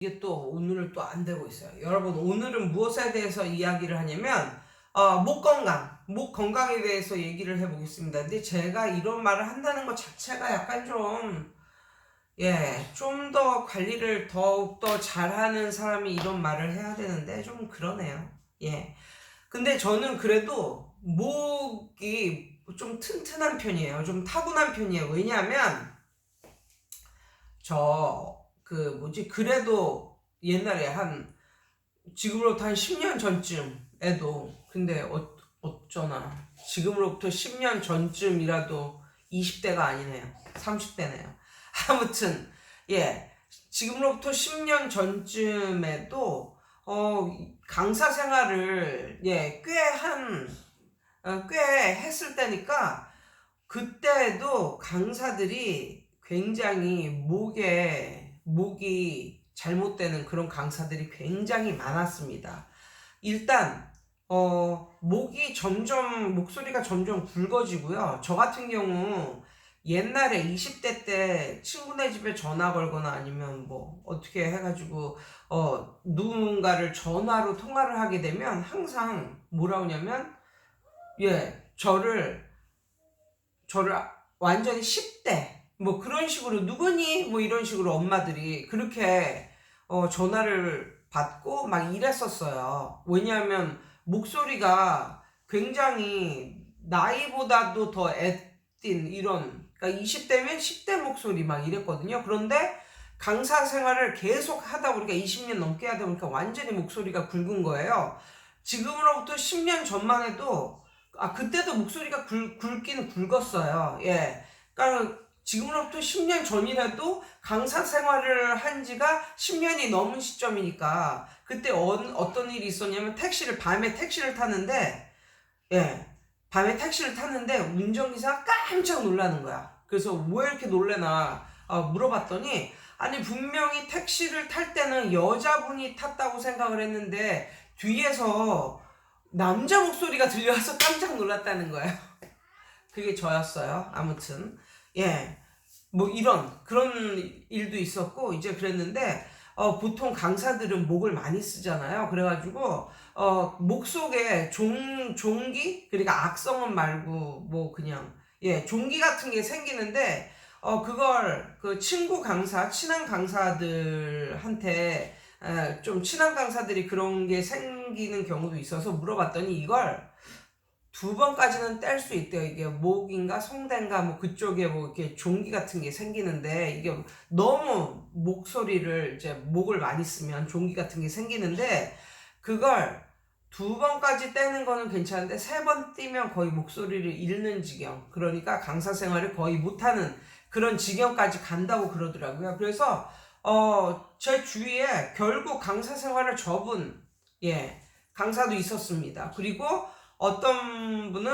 이게 또 오늘은 또 안 되고 있어요. 여러분, 오늘은 무엇에 대해서 이야기를 하냐면 목 건강에 대해서 얘기를 해보겠습니다. 근데 제가 이런 말을 한다는 것 자체가 약간 좀 더 관리를 더욱더 잘하는 사람이 이런 말을 해야 되는데 좀 그러네요. 예. 근데 저는 그래도 목이 좀 튼튼한 편이에요. 좀 타고난 편이에요. 왜냐하면 그래도 옛날에 지금으로부터 한 10년 전쯤에도, 근데 어쩌나, 지금으로부터 10년 전쯤이라도 20대가 아니네요. 30대네요. 아무튼, 지금으로부터 10년 전쯤에도, 강사 생활을, 꽤 했을 때니까, 그때도 강사들이 굉장히 목이 잘못되는 그런 강사들이 굉장히 많았습니다. 일단 목소리가 점점 굵어지고요. 저 같은 경우 옛날에 20대 때 친구네 집에 전화 걸거나 아니면 뭐 어떻게 해가지고 누군가를 전화로 통화를 하게 되면 항상 뭐라 하냐면 저를 완전히 10대 뭐 그런 식으로 누구니 뭐 이런 식으로 엄마들이 그렇게 전화를 받고 막 이랬었어요. 왜냐하면 목소리가 굉장히 나이보다도 더 애띤 이런, 그러니까 20대면 10대 목소리 막 이랬거든요. 그런데 강사 생활을 계속 하다 보니까 20년 넘게 하다 보니까 완전히 목소리가 굵은 거예요. 지금으로부터 10년 전만 해도 그때도 목소리가 굵긴 굵었어요. 그러니까 지금으로부터 10년 전이라도 강사 생활을 한 지가 10년이 넘은 시점이니까 그때 어떤 일이 있었냐면 밤에 택시를 탔는데 운전기사가 깜짝 놀라는 거야. 그래서 왜 이렇게 놀래나 물어봤더니 아니 분명히 택시를 탈 때는 여자분이 탔다고 생각을 했는데 뒤에서 남자 목소리가 들려와서 깜짝 놀랐다는 거예요. 그게 저였어요. 아무튼 뭐 그런 일도 있었고 이제 그랬는데 보통 강사들은 목을 많이 쓰잖아요. 그래가지고 목 속에 종기, 그러니까 악성은 말고 뭐 그냥 종기 같은 게 생기는데 그걸 친한 강사들한테 좀 친한 강사들이 그런 게 생기는 경우도 있어서 물어봤더니 이걸 2번까지는 뗄 수 있대요. 이게 목인가 성대인가 뭐 그쪽에 뭐 이렇게 종기 같은 게 생기는데 이게 너무 목을 많이 쓰면 종기 같은 게 생기는데 그걸 2번까지 떼는 거는 괜찮은데 3번 떼면 거의 목소리를 잃는 지경, 그러니까 강사 생활을 거의 못하는 그런 지경까지 간다고 그러더라고요. 그래서 제 주위에 결국 강사 생활을 접은 강사도 있었습니다. 그리고 어떤 분은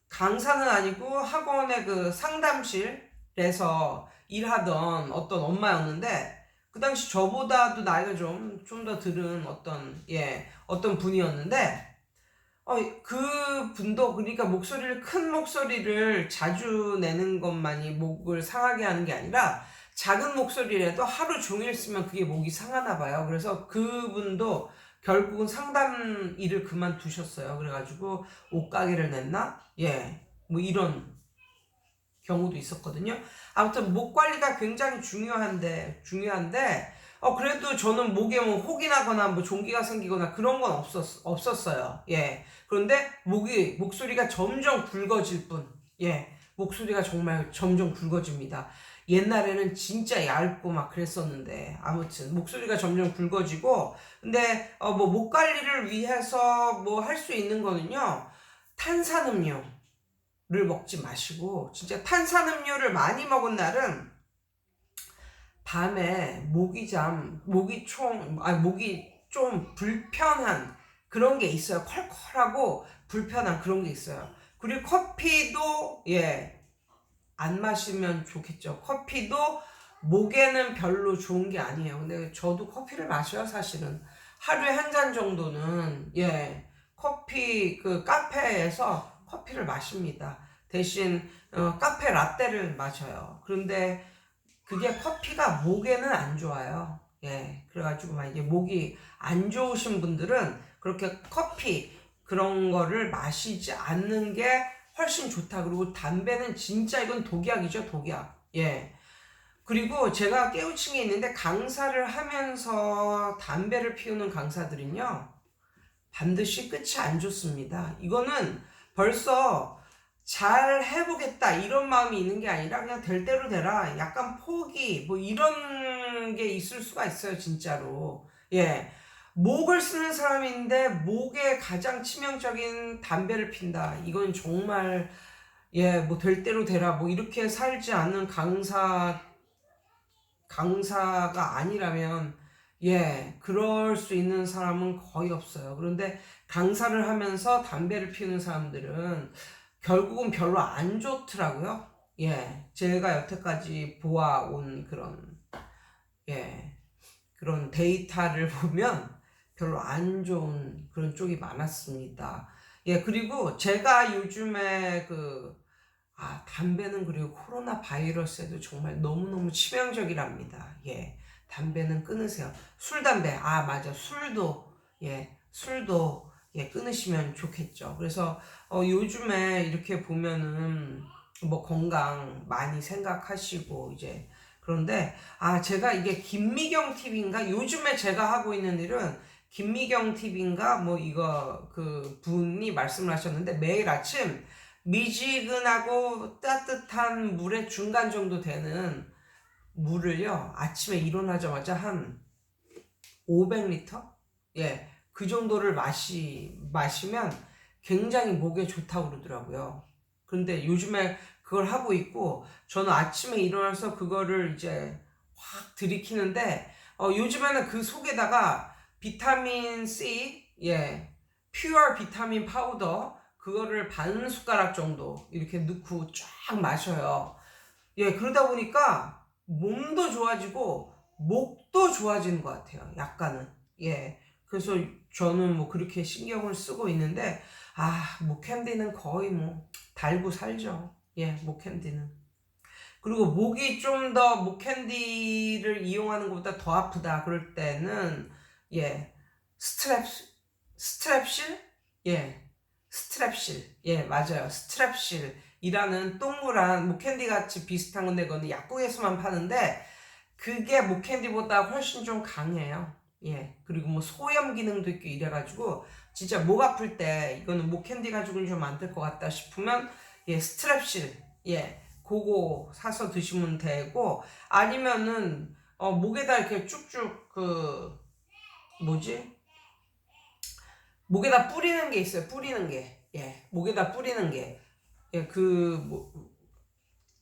강사는 아니고 학원의 그 상담실에서 일하던 어떤 엄마였는데 그 당시 저보다도 나이가 좀 더 들은 어떤 분이었는데 그 분도 그러니까 큰 목소리를 자주 내는 것만이 목을 상하게 하는 게 아니라 작은 목소리라도 하루 종일 쓰면 그게 목이 상하나 봐요. 그래서 그분도 결국은 상담 일을 그만두셨어요. 그래가지고 옷가게를 냈나? 뭐 이런 경우도 있었거든요. 아무튼 목 관리가 굉장히 중요한데 그래도 저는 목에 뭐 혹이 나거나 뭐 종기가 생기거나 그런 건 없었어요. 그런데 목소리가 점점 굵어질 뿐. 목소리가 정말 점점 굵어집니다. 옛날에는 진짜 얇고 막 그랬었는데 아무튼 목소리가 점점 굵어지고, 근데 뭐 목 관리를 위해서 뭐 할 수 있는 거는요, 탄산음료를 먹지 마시고, 진짜 탄산음료를 많이 먹은 날은 밤에 목이 좀 불편한 그런 게 있어요. 컬컬하고 불편한 그런 게 있어요. 그리고 커피도 안 마시면 좋겠죠. 커피도 목에는 별로 좋은 게 아니에요. 근데 저도 커피를 마셔요, 사실은. 하루에 한 잔 정도는 커피 카페에서 커피를 마십니다. 대신 카페 라떼를 마셔요. 그런데 그게 커피가 목에는 안 좋아요. 예, 그래가지고 막 이제 목이 안 좋으신 분들은 그렇게 커피 그런 거를 마시지 않는 게 훨씬 좋다. 그리고 담배는 진짜 이건 독약이죠, 독약. 예. 그리고 제가 깨우친 게 있는데 강사를 하면서 담배를 피우는 강사들은요, 반드시 끝이 안 좋습니다. 이거는 벌써 잘 해보겠다 이런 마음이 있는 게 아니라 그냥 될 대로 되라, 약간 포기 뭐 이런 게 있을 수가 있어요, 진짜로. 예, 목을 쓰는 사람인데 목에 가장 치명적인 담배를 핀다, 이건 정말 예, 뭐 될 대로 되라 뭐 이렇게 살지 않는 강사가 아니라면 예, 그럴 수 있는 사람은 거의 없어요. 그런데 강사를 하면서 담배를 피우는 사람들은 결국은 별로 안 좋더라고요. 예, 제가 여태까지 보아온 예, 그런 데이터를 보면 별로 안 좋은 그런 쪽이 많았습니다. 예, 그리고 제가 요즘에 담배는 그리고 코로나 바이러스에도 정말 너무너무 치명적이랍니다. 예. 담배는 끊으세요. 술, 담배. 아, 맞아. 술도, 예, 끊으시면 좋겠죠. 그래서, 요즘에 이렇게 보면은, 뭐, 건강 많이 생각하시고, 이제, 그런데, 제가 이게 김미경 TV인가? 요즘에 제가 하고 있는 일은, 김미경 TV인가? 뭐, 분이 말씀을 하셨는데, 매일 아침, 미지근하고 따뜻한 물의 중간 정도 되는 물을요, 아침에 일어나자마자 한 500리터? 예, 그 정도를 마시면 굉장히 목에 좋다고 그러더라고요. 근데 요즘에 그걸 하고 있고, 저는 아침에 일어나서 그거를 이제 확 들이키는데, 요즘에는 그 속에다가 비타민 C, 예, 퓨어 비타민 파우더, 그거를 반 숟가락 정도 이렇게 넣고 쫙 마셔요. 예, 그러다 보니까 몸도 좋아지고 목도 좋아지는 것 같아요, 약간은. 예, 그래서 저는 뭐 그렇게 신경을 쓰고 있는데, 목캔디는 거의 뭐 달고 살죠. 예, 목캔디는. 그리고 목이 좀 더 목캔디를 이용하는 것보다 더 아프다 그럴 때는, 예, 스트랩 스트랩실? 예, 스트랩실. 예, 맞아요. 스트랩실이라는 동그란 목캔디 같이 비슷한 건데, 그거는 약국에서만 파는데 그게 목캔디보다 훨씬 좀 강해요. 예, 그리고 뭐 소염 기능도 있고 이래가지고 진짜 목 아플 때 이거는 목캔디 가지고는 좀 안 될 것 같다 싶으면, 예, 스트랩실, 예, 그거 사서 드시면 되고, 아니면은 목에다 이렇게 쭉쭉 뭐지? 목에다 뿌리는 게 있어요. 뿌리는 게. 예. 목에다 뿌리는 게. 예,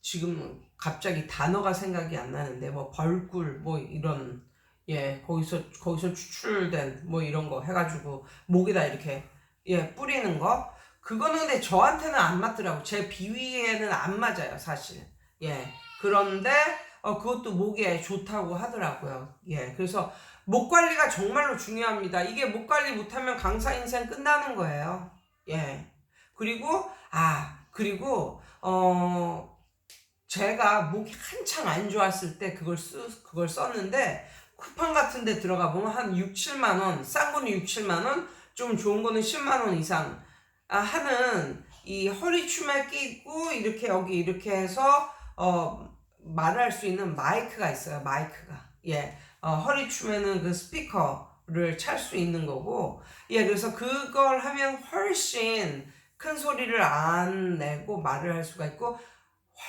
지금 갑자기 단어가 생각이 안 나는데, 뭐, 벌꿀, 뭐, 이런, 예, 거기서 추출된, 뭐, 이런 거 해가지고, 목에다 이렇게, 예, 뿌리는 거. 그거는 근데 저한테는 안 맞더라고. 제 비위에는 안 맞아요, 사실. 예. 그런데, 그것도 목에 좋다고 하더라고요. 예. 그래서, 목 관리가 정말로 중요합니다. 이게 목 관리 못하면 강사 인생 끝나는 거예요. 예. 그리고, 제가 목이 한창 안 좋았을 때 그걸 썼는데, 쿠팡 같은 데 들어가 보면 한 6, 7만 원, 싼 거는 6, 7만 원, 좀 좋은 거는 10만 원 이상 하는, 이 허리춤에 끼고 이렇게 여기 이렇게 해서 말할 수 있는 마이크가 있어요. 마이크가. 예. 허리춤에는 그 스피커를 찰 수 있는 거고, 예, 그래서 그걸 하면 훨씬 큰 소리를 안 내고 말을 할 수가 있고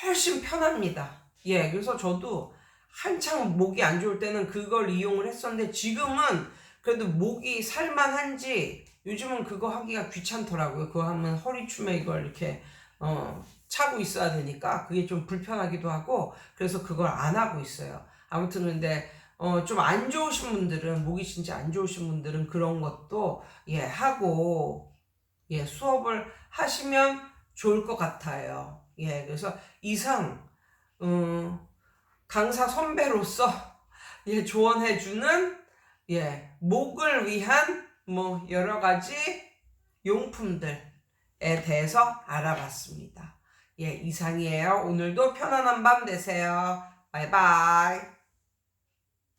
훨씬 편합니다. 예, 그래서 저도 한창 목이 안 좋을 때는 그걸 이용을 했었는데, 지금은 그래도 목이 살만한지 요즘은 그거 하기가 귀찮더라고요. 그거 하면 허리춤에 이걸 이렇게 차고 있어야 되니까 그게 좀 불편하기도 하고, 그래서 그걸 안 하고 있어요. 아무튼 근데 좀 안 좋으신 분들은, 목이 진짜 안 좋으신 분들은 그런 것도 예 하고, 예, 수업을 하시면 좋을 것 같아요. 예, 그래서 이상 강사 선배로서 예, 조언해주는, 예, 목을 위한 뭐 여러 가지 용품들에 대해서 알아봤습니다. 예, 이상이에요. 오늘도 편안한 밤 되세요. 바이바이.